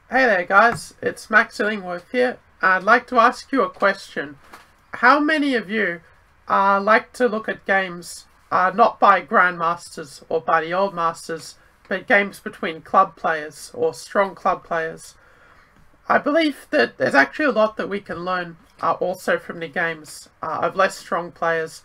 Hey there guys, it's Max Illingworth here. I'd like to ask you a question. How many of you like to look at games not by grandmasters or by the old masters, but games between club players or strong club players? I believe that there's actually a lot that we can learn also from the games of less strong players,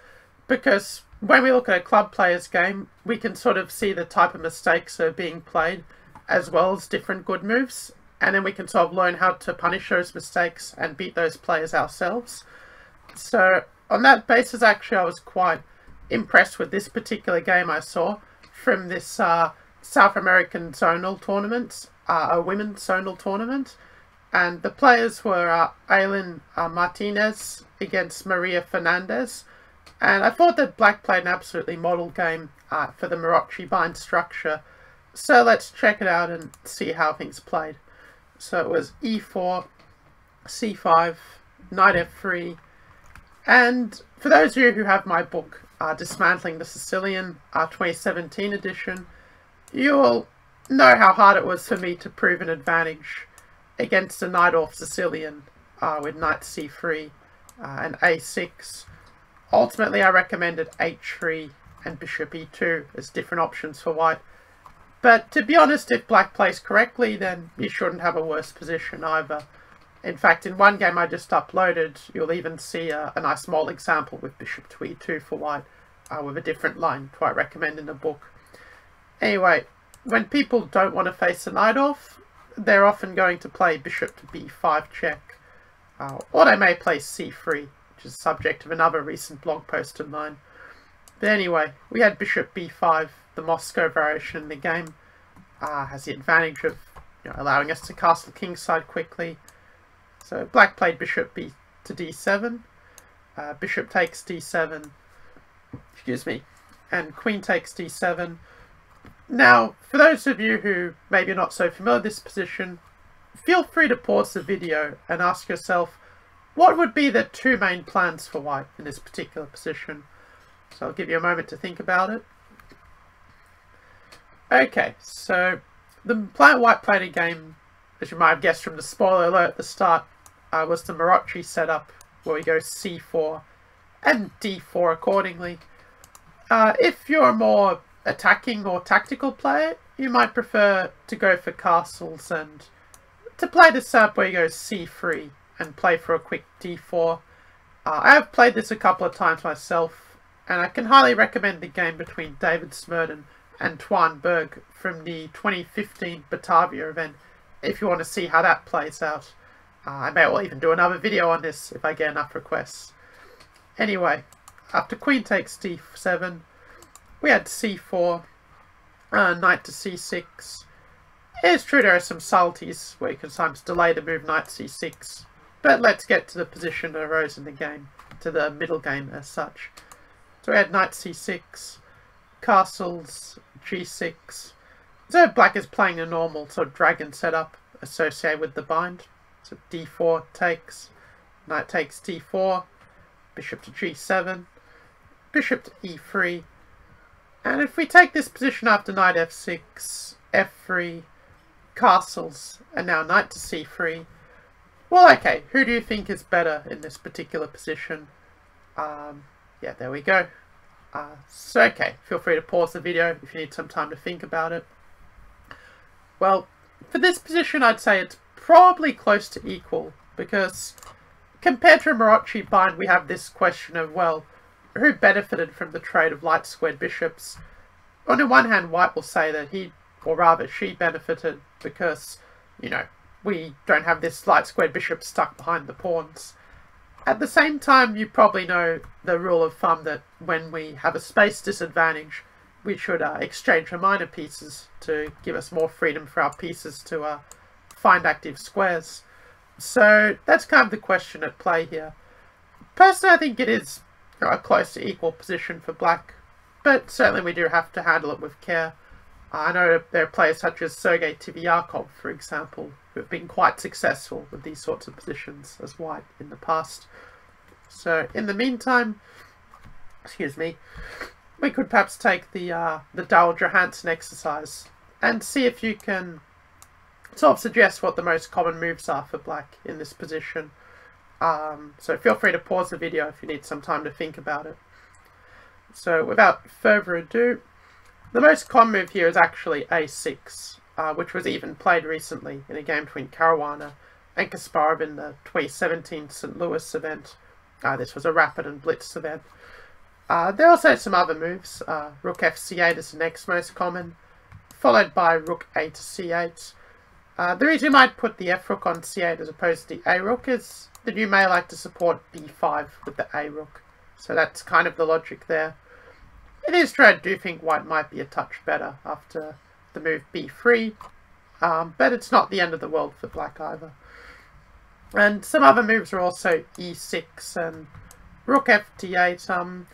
because when we look at a club player's game, we can sort of see the type of mistakes that are being played as well as different good moves. And then we can sort of learn how to punish those mistakes and beat those players ourselves. So on that basis, actually, I was quite impressed with this particular game I saw from this South American Zonal tournament, a women's Zonal tournament. And the players were Aileen Martinez against Maria Fernandez. And I thought that Black played an absolutely model game for the Maroczy bind structure. So let's check it out and see how things played. So it was e4, c5, knight f3, and for those of you who have my book, Dismantling the Sicilian, 2017 edition, you'll know how hard it was for me to prove an advantage against a knight off Sicilian with knight c3 and a6. Ultimately, I recommended h3 and bishop e2 as different options for white. But to be honest, if Black plays correctly, then you shouldn't have a worse position either. In fact, in one game I just uploaded, you'll even see a nice model example with bishop to e2 for white, with a different line, which I recommend in the book. Anyway, when people don't want to face a knight off, they're often going to play bishop to b5 check, or they may play c3, which is the subject of another recent blog post of mine. But anyway, we had bishop b5, the Moscow variation in the game, has the advantage of allowing us to castle kingside quickly. So Black played bishop b to d7, bishop takes d7, excuse me, and queen takes d7. Now, for those of you who maybe are not so familiar with this position, feel free to pause the video and ask yourself, what would be the two main plans for white in this particular position? So I'll give you a moment to think about it. Okay, so the plan white played a game, as you might have guessed from the spoiler alert at the start, was the Maroczy setup, where we go c4 and d4 accordingly. If you're a more attacking or tactical player, you might prefer to go for castles and to play the setup where you go c3 and play for a quick d4. I have played this a couple of times myself, and I can highly recommend the game between David Smurden and Twan Berg from the 2015 Batavia event if you want to see how that plays out. I may well even do another video on this if I get enough requests. Anyway, after queen takes d7, we had c4, knight to c6. It's true there are some subtleties where you can sometimes delay the move knight c6, but let's get to the position that arose in the game, to the middle game as such. So we had knight c6, castles, g6. So Black is playing a normal sort of dragon setup associated with the bind. So d4 takes, knight takes d4, bishop to g7, bishop to e3. And if we take this position after knight f6, f3, castles, and now knight to c3, well, okay, who do you think is better in this particular position? Yeah, there we go. So, okay, feel free to pause the video if you need some time to think about it. Well, for this position, I'd say it's probably close to equal, because compared to a Maroczy bind, we have this question of, well, who benefited from the trade of light squared bishops? On the one hand, white will say that he, or rather she, benefited because, we don't have this light squared bishop stuck behind the pawns. At the same time, you probably know the rule of thumb that when we have a space disadvantage, we should exchange the minor pieces to give us more freedom for our pieces to find active squares. So that's kind of the question at play here. Personally, I think it is a close to equal position for Black, but certainly we do have to handle it with care. I know there are players such as Sergei Tivyakov, for example, who have been quite successful with these sorts of positions as white in the past. So in the meantime, excuse me, we could perhaps take the Daryl Johansen exercise and see if you can sort of suggests what the most common moves are for black in this position. So feel free to pause the video if you need some time to think about it. So without further ado, the most common move here is actually a6, which was even played recently in a game between Caruana and Kasparov in the 2017 St. Louis event. This was a rapid and blitz event. There are also some other moves. Rook f8 is the next most common, followed by rook a to c8. The reason you might put the f-rook on c8 as opposed to the a-rook is that you may like to support b5 with the a-rook. So that's kind of the logic there. It is true, I do think white might be a touch better after the move b3, but it's not the end of the world for black either. And some other moves are also e6 and rook ft8.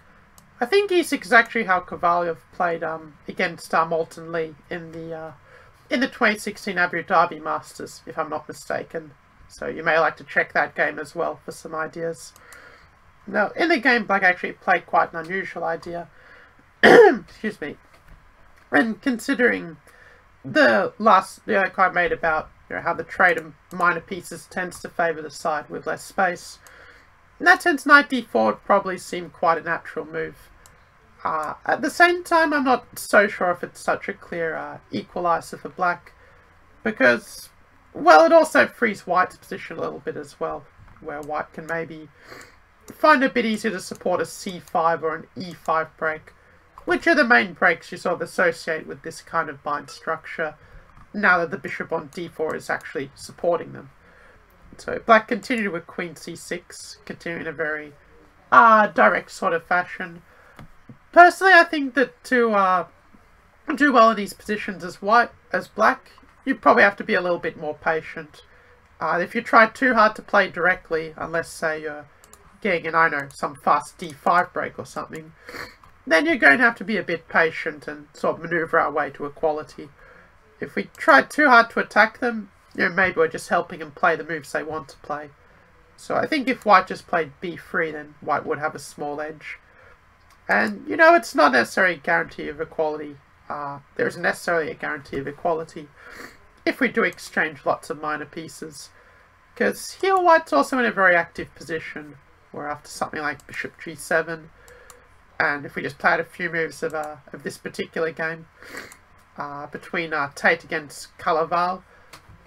I think e6 is actually how Kovalyov played against Moulton Lee in the 2016 Abu Dhabi Masters, if I'm not mistaken. So you may like to check that game as well for some ideas. Now, in the game, black actually played quite an unusual idea. Excuse me. And considering the last video I made about how the trade of minor pieces tends to favour the side with less space, in that sense, knight d4 would probably seem quite a natural move. At the same time, I'm not so sure if it's such a clear equaliser for black, because, well, it also frees white's position a little bit as well, where white can maybe find it a bit easier to support a c5 or an e5 break, which are the main breaks you sort of associate with this kind of bind structure, now that the bishop on d4 is actually supporting them. So black continued with queen c6, continuing in a very direct sort of fashion. Personally, I think that to do well in these positions as black, you probably have to be a little bit more patient. If you try too hard to play directly, unless say you're getting an, I know, some fast d5 break or something, then you're going to have to be a bit patient and sort of maneuver our way to equality. If we try too hard to attack them, maybe we're just helping them play the moves they want to play. So I think if white just played b3, then white would have a small edge. And, it's not necessarily a guarantee of equality. There isn't necessarily a guarantee of equality if we do exchange lots of minor pieces. Because here white's also in a very active position, where after something like bishop g7, and if we just played a few moves of this particular game, between Tate against Calaval,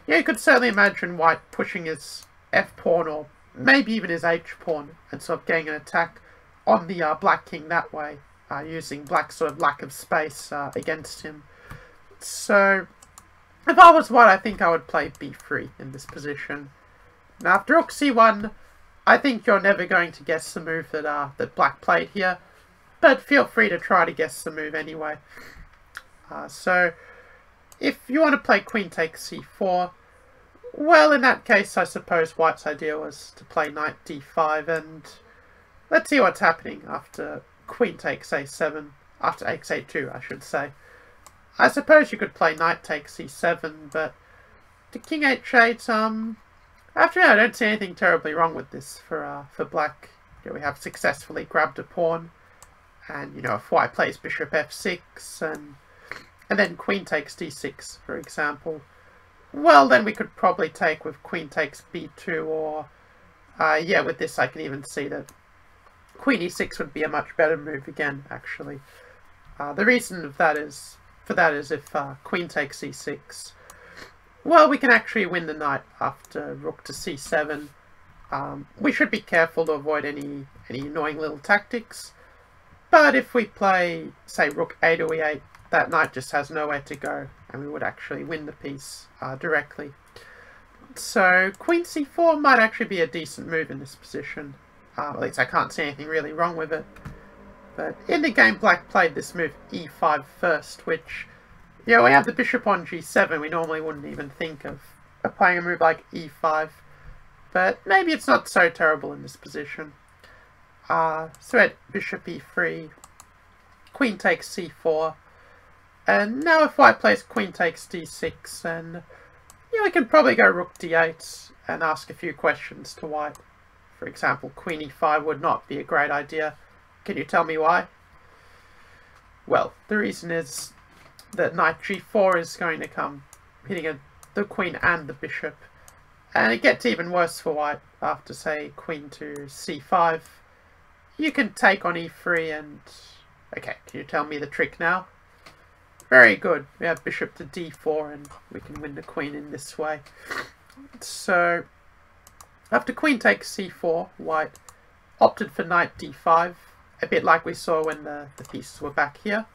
you could certainly imagine white pushing his f-pawn or maybe even his h-pawn and sort of getting an attack on the black king that way, using black's sort of lack of space against him. So if I was white, I think I would play b3 in this position. Now after rook c1, I think you're never going to guess the move that black played here, but feel free to try to guess the move anyway. So if you want to play queen takes c4, well, in that case, I suppose white's idea was to play knight d5, and let's see what's happening after queen takes a7, after a2, I should say. I suppose you could play knight takes c7, but to king h8, after all, I don't see anything terribly wrong with this for black. We have successfully grabbed a pawn, and if white plays bishop f6 and then queen takes d6, for example, well, then we could probably take with queen takes b2, or yeah, with this I can even see that queen e6 would be a much better move again, actually. The reason for that is if queen takes e6, well, we can actually win the knight after rook to c7. We should be careful to avoid any annoying little tactics, but if we play, say, rook a to e8, that knight just has nowhere to go, and we would actually win the piece directly. So queen c4 might actually be a decent move in this position. At least I can't see anything really wrong with it. But in the game, black played this move e5 first, which, we have the bishop on g7. We normally wouldn't even think of playing a move like e5. But maybe it's not so terrible in this position. So we had bishop e3, queen takes c4, and now if white plays queen takes d6, then we can probably go rook d8 and ask a few questions to white. For example, queen e5 would not be a great idea. Can you tell me why? Well, the reason is that knight g4 is going to come hitting a the queen and the bishop. And it gets even worse for white after, say, queen to c5. You can take on e3 and... Okay, can you tell me the trick now? Very good. We have bishop to d4 and we can win the queen in this way. So, after queen takes c4, white opted for knight d5, a bit like we saw when the pieces were back here.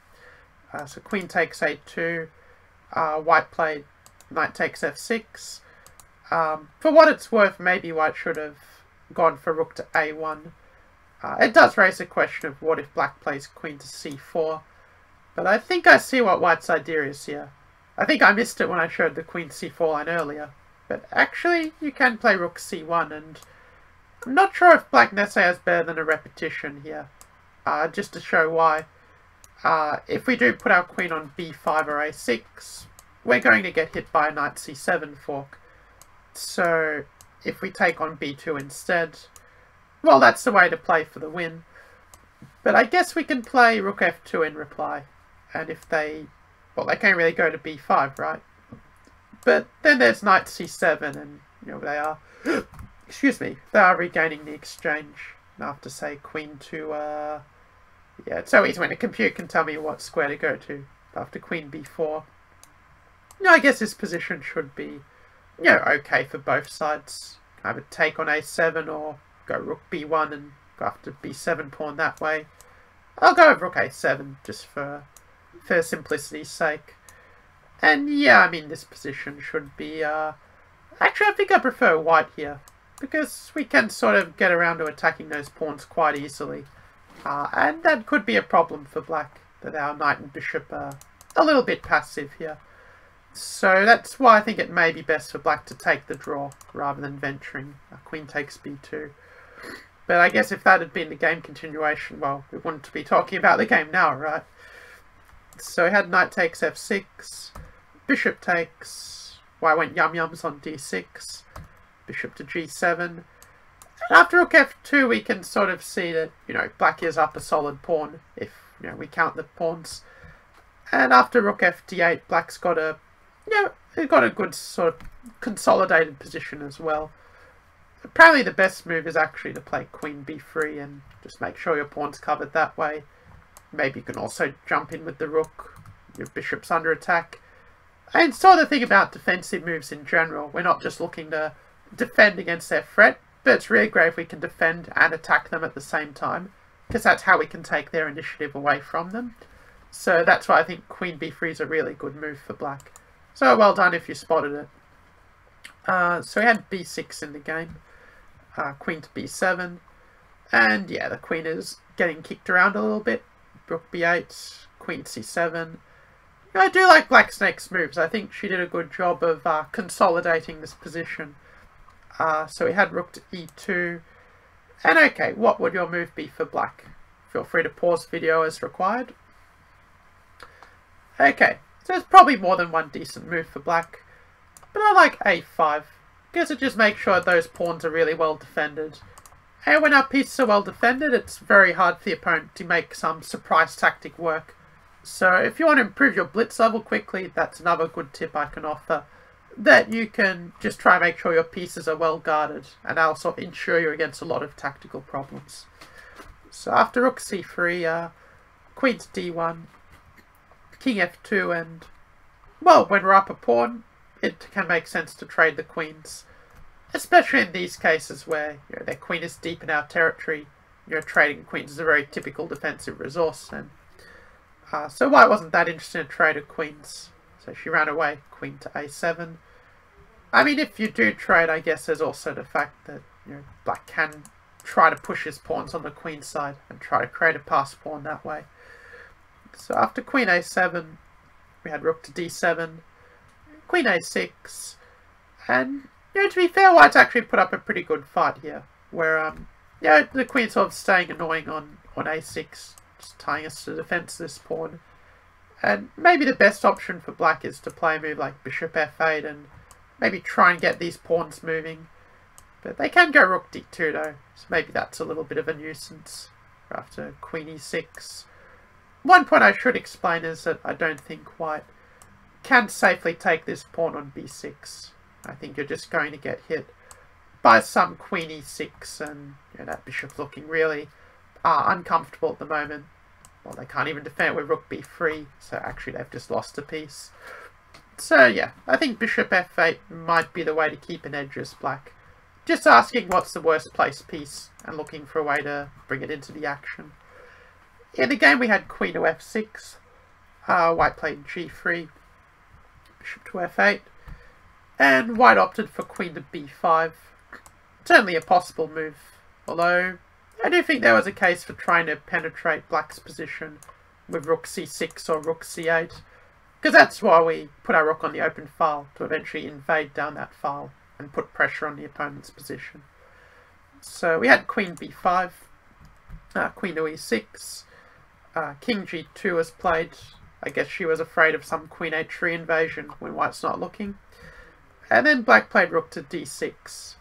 So queen takes a2, white played knight takes f6. For what it's worth, maybe white should have gone for rook to a1. It does raise the question of what if black plays queen to c4. But I think I see what white's idea is here. I think I missed it when I showed the queen c4 line earlier. But actually, you can play rook c1, and I'm not sure if black necessarily has better than a repetition here. Just to show why. If we do put our queen on b5 or a6, we're going to get hit by a knight c7 fork. So if we take on b2 instead, well, that's the way to play for the win. But I guess we can play rook f2 in reply. And if they... Well, they can't really go to b5, right? But then there's knight c7 and, you know, they are... Excuse me. They are regaining the exchange. And after, say, queen to... Yeah, it's so easy when a computer can tell me what square to go to after queen b4. No, I guess this position should be, you know, okay for both sides. Either take on a7 or go rook b1 and go after b7 pawn that way. I'll go with rook a7 just for simplicity's sake. And yeah, I mean, this position should be... Actually, I think I prefer white here, because we can sort of get around to attacking those pawns quite easily. And that could be a problem for black, that our knight and bishop are a little bit passive here. So that's why I think it may be best for black to take the draw rather than venturing. Queen takes b2. But I guess if that had been the game continuation, well, we wouldn't be talking about the game now, right? So we had knight takes f6, bishop takes, well, I went yum-yums on d6, bishop to g7. And after rook f2, we can sort of see that, you know, black is up a solid pawn if, you know, we count the pawns. And after rook fd8, black's got a, you know, it's got a good sort of consolidated position as well. Apparently the best move is actually to play queen b3 and just make sure your pawn's covered that way. Maybe you can also jump in with the rook. Your bishop's under attack. And sort of think about defensive moves in general. We're not just looking to defend against their threat, but it's really great if we can defend and attack them at the same time, because that's how we can take their initiative away from them. So that's why I think queen b3 is a really good move for black. So well done if you spotted it. So we had b6 in the game. Queen to b7. And yeah, the queen is getting kicked around a little bit. Rook b8, queen c7. I do like black's next moves. I think she did a good job of consolidating this position. So we had rook to e2. And okay, what would your move be for black? Feel free to pause the video as required. Okay, so there's probably more than one decent move for black. But I like a5, because it just makes sure those pawns are really well defended. And when our pieces are well defended, it's very hard for the opponent to make some surprise tactic work. So if you want to improve your blitz level quickly, that's another good tip I can offer. That you can just try and make sure your pieces are well guarded, and that'll sort of ensure you're against a lot of tactical problems. So after rook c3, queen to d1, king f2, and, well, when we're up a pawn, it can make sense to trade the queens. Especially in these cases where, you know, their queen is deep in our territory. You know, trading queens is a very typical defensive resource. And so white wasn't that interested in trading queens. So she ran away, queen to a7. I mean, if you do trade, I guess there's also the fact that, you know, black can try to push his pawns on the queen side and try to create a pass pawn that way. So after queen a7, we had rook to d7, queen a6, and, you know, to be fair, white's actually put up a pretty good fight here, where, you know, the queen's sort of staying annoying on a6, just tying us to defense this pawn. And maybe the best option for black is to play a move like bishop f8 and maybe try and get these pawns moving. But they can go rook d2 though, so maybe that's a little bit of a nuisance. After queen e6. One point I should explain is that I don't think white can safely take this pawn on b6. I think you're just going to get hit by some queen e6, and that bishop's looking really uncomfortable at the moment. Well, they can't even defend it with rook b3, so actually they've just lost a piece. So yeah, I think bishop f8 might be the way to keep an edge as black. Just asking what's the worst placed piece and looking for a way to bring it into the action. In the game we had queen to f6, white played g3, bishop to f8, and white opted for queen to b5. Certainly a possible move, although I do think there was a case for trying to penetrate black's position with rook c6 or rook c8, because that's why we put our rook on the open file, to eventually invade down that file and put pressure on the opponent's position. So we had queen b5, queen to e6, king g2 was played. I guess she was afraid of some queen h3 invasion when white's not looking. And then black played rook to d6.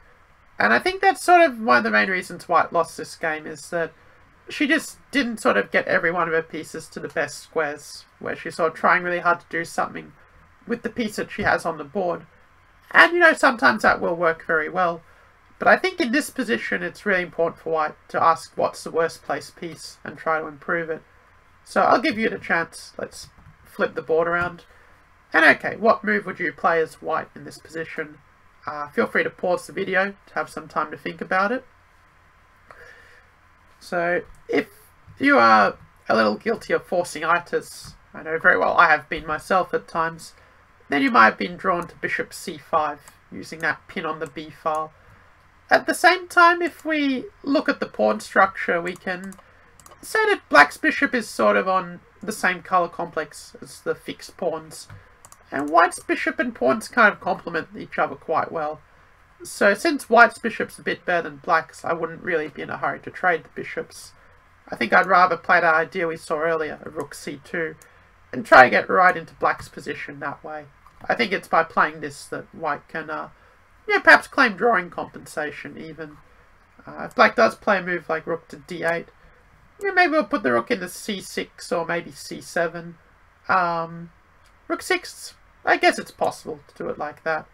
And I think that's sort of one of the main reasons white lost this game, is that she just didn't sort of get every one of her pieces to the best squares, where she's sort of trying really hard to do something with the piece that she has on the board. And, sometimes that will work very well. But I think in this position, it's really important for white to ask what's the worst placed piece and try to improve it. So I'll give you the chance. Let's flip the board around. And okay, what move would you play as white in this position? Feel free to pause the video to have some time to think about it. So if you are a little guilty of forcing itis, I know very well I have been myself at times, then you might have been drawn to bishop c5 using that pin on the b file. At the same time, if we look at the pawn structure, we can say that black's bishop is sort of on the same colour complex as the fixed pawns, and white's bishop and pawns kind of complement each other quite well. So since white's bishop's a bit better than black's, I wouldn't really be in a hurry to trade the bishops. I think I'd rather play that idea we saw earlier, of rook c2, and try to get right into black's position that way. I think it's by playing this that white can perhaps claim drawing compensation even. If black does play a move like rook to d8, maybe we'll put the rook into c6 or maybe c7. Rook 6, I guess it's possible to do it like that.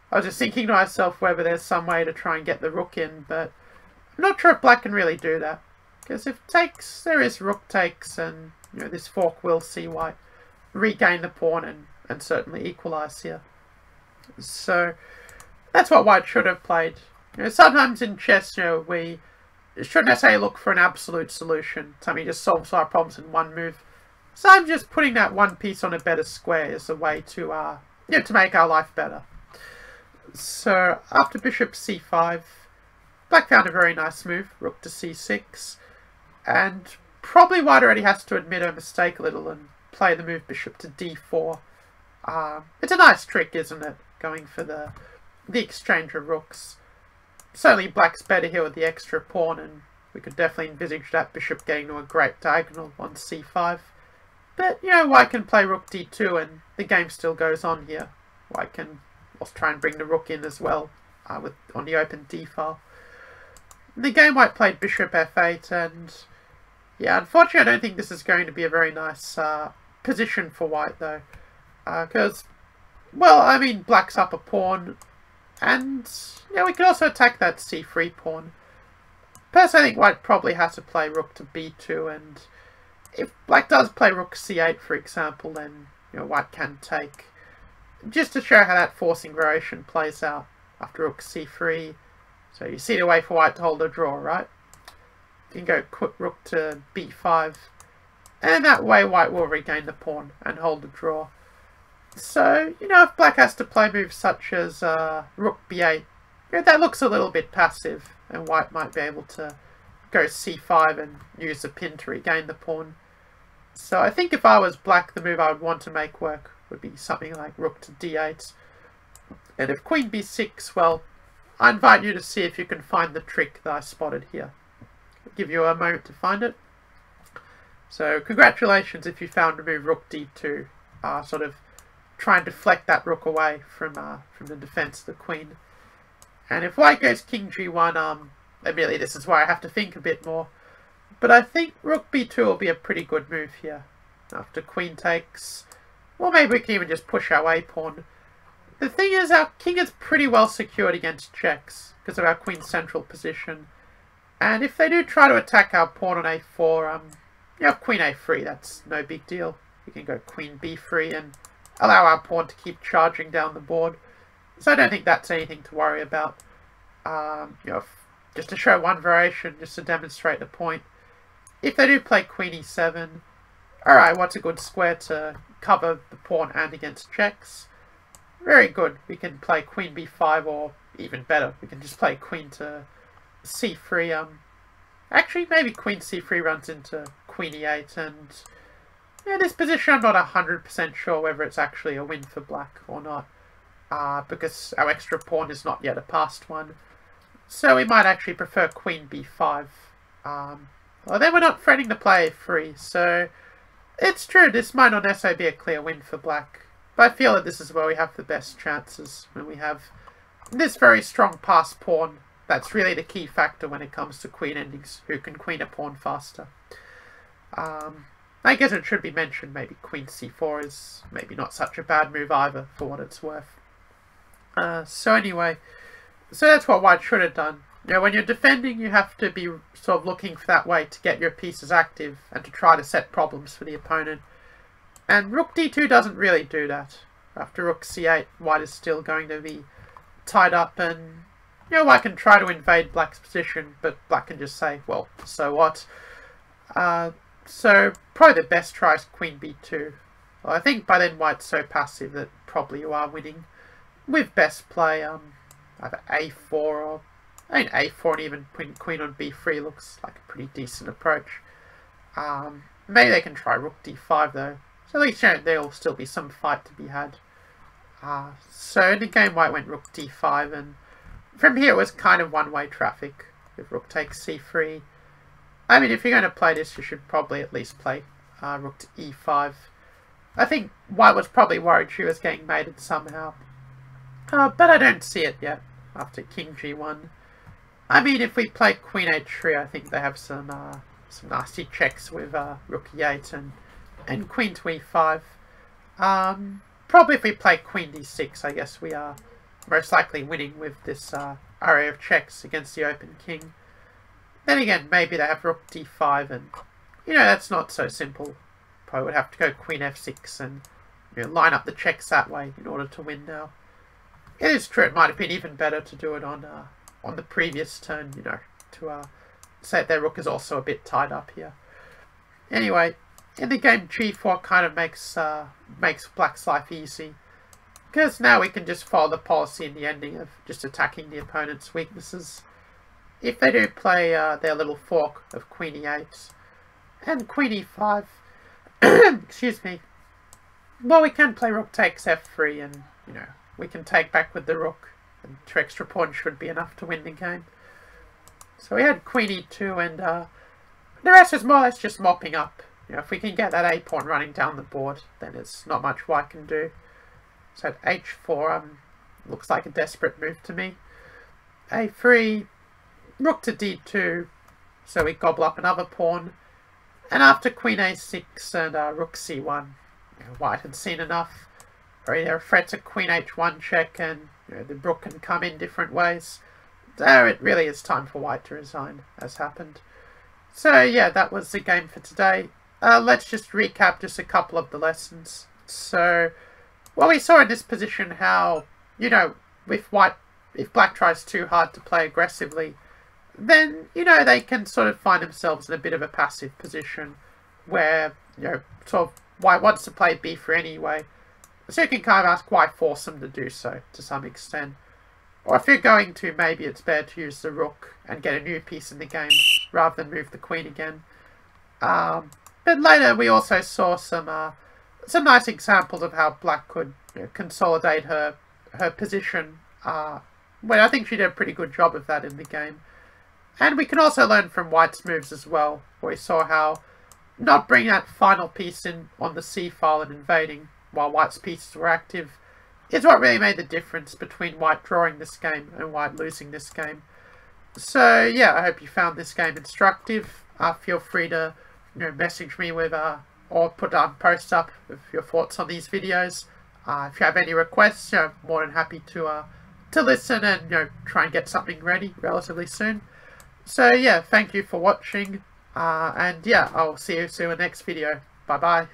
I was just thinking to myself whether there's some way to try and get the rook in, but I'm not sure if black can really do that. Because if takes, there is rook takes, and this fork will see white regain the pawn and certainly equalise here. So that's what white should have played. Sometimes in chess, we shouldn't necessarily look for an absolute solution. Something just solves our problems in one move. So I'm just putting that one piece on a better square as a way to to make our life better. So after bishop c5, black found a very nice move, rook to c6, and probably white already has to admit her mistake a little and play the move bishop to d4. It's a nice trick, isn't it? Going for the exchange of rooks. Certainly black's better here with the extra pawn, and we could definitely envisage that bishop getting to a great diagonal on c5. But, white can play rook d2 and the game still goes on here. White can also try and bring the rook in as well on the open d file. In the game, white played bishop f8, and yeah, unfortunately I don't think this is going to be a very nice position for white though. Because, black's up a pawn, and we can also attack that c3 pawn. Personally, I think white probably has to play rook to b2, and if black does play rook c8, for example, then white can take. Just to show how that forcing variation plays out after rook c3. So you see the way for white to hold a draw, right? You can go quick rook to b5, and that way white will regain the pawn and hold the draw. So, if black has to play moves such as rook b8, that looks a little bit passive, and white might be able to go c5 and use the pin to regain the pawn. So I think if I was black, the move I would want to make work would be something like rook to d8. And if queen b6, well, I invite you to see if you can find the trick that I spotted here. I'll give you a moment to find it. So congratulations if you found the move rook d2, sort of try and deflect that rook away from the defense of the queen. And if white goes king g1, admittedly this is where I have to think a bit more, but I think rook b2 will be a pretty good move here. After queen takes, Or maybe we can even just push our a-pawn. The thing is, our king is pretty well secured against checks because of our queen's central position. And if they do try to attack our pawn on a4, you have queen a3, that's no big deal. We can go queen b3 and allow our pawn to keep charging down the board. So I don't think that's anything to worry about. Just to show one variation, just to demonstrate the point. If they do play queen e7, alright, what's a good square to cover the pawn and against checks? Very good. We can play queen b5, or even better, we can just play queen to c3. Actually, maybe queen c3 runs into queen e8, and in this position I'm not 100% sure whether it's actually a win for black or not, because our extra pawn is not yet a passed one. So we might actually prefer queen b5. Well, then we're not threatening to play a3, so it's true, this might not necessarily be a clear win for black. But I feel that this is where we have the best chances, when we have this very strong passed pawn. That's really the key factor when it comes to queen endings, who can queen a pawn faster. I guess it should be mentioned, maybe queen c4 is maybe not such a bad move either, for what it's worth. So anyway, so that's what white should have done. When you're defending, you have to be sort of looking for that way to get your pieces active and to try to set problems for the opponent. And rook d2 doesn't really do that. After rook c8, white is still going to be tied up, and white can try to invade black's position, but black can just say, well, so what? So probably the best try is queen b2. Well, I think by then white's so passive that probably you are winning. With best play, either a4 or... a4 and even queen on b3 looks like a pretty decent approach. Maybe they can try rook d5 though. So at least there'll still be some fight to be had. So in the game white went rook d5, and from here it was kind of one-way traffic. If rook takes c3. I mean, if you're going to play this, you should probably at least play rook to e5. I think white was probably worried she was getting mated somehow. But I don't see it yet after king g1. I mean, if we play queen h3, I think they have some nasty checks with rook e8 and queen to e5. Probably if we play queen d6, I guess we are most likely winning with this array of checks against the open king. Then again, maybe they have rook d5, and that's not so simple. Probably would have to go queen f6 and line up the checks that way in order to win now. It is true, it might have been even better to do it on the previous turn, to say that their rook is also a bit tied up here. Anyway, in the game, g4 kind of makes black's life easy, because now we can just follow the policy in the ending of just attacking the opponent's weaknesses. If they do play their little fork of queen e8 and queen e5, excuse me, well, we can play rook takes f3, and we can take back with the rook, and 2 extra pawns should be enough to win the game. So we had queen e2, and the rest is more or less just mopping up. If we can get that a-pawn running down the board, then there's not much white can do. So at h4 looks like a desperate move to me. a3, rook to d2, so we gobble up another pawn. And after queen a6 and rook c1, white had seen enough. There are threats of queen h1 check, and the rook can come in different ways. So it really is time for white to resign, as happened. So yeah, that was the game for today. Let's just recap just a couple of the lessons. So, well, we saw in this position how, if black tries too hard to play aggressively, then, they can sort of find themselves in a bit of a passive position where, sort of white wants to play b3 anyway. So you can kind of ask why force them to do so, to some extent. Or if you're going to, maybe it's better to use the rook and get a new piece in the game, rather than move the queen again. But later we also saw some nice examples of how black could consolidate her position. Well, I think she did a pretty good job of that in the game. And we can also learn from white's moves as well, where we saw how not bringing that final piece in on the c file and invading while white's pieces were active is what really made the difference between white drawing this game and white losing this game. So yeah, I hope you found this game instructive. Feel free to message me with or put posts up with your thoughts on these videos. If you have any requests, I'm more than happy to listen and try and get something ready relatively soon. So yeah, thank you for watching, and yeah, I'll see you soon in the next video. Bye bye.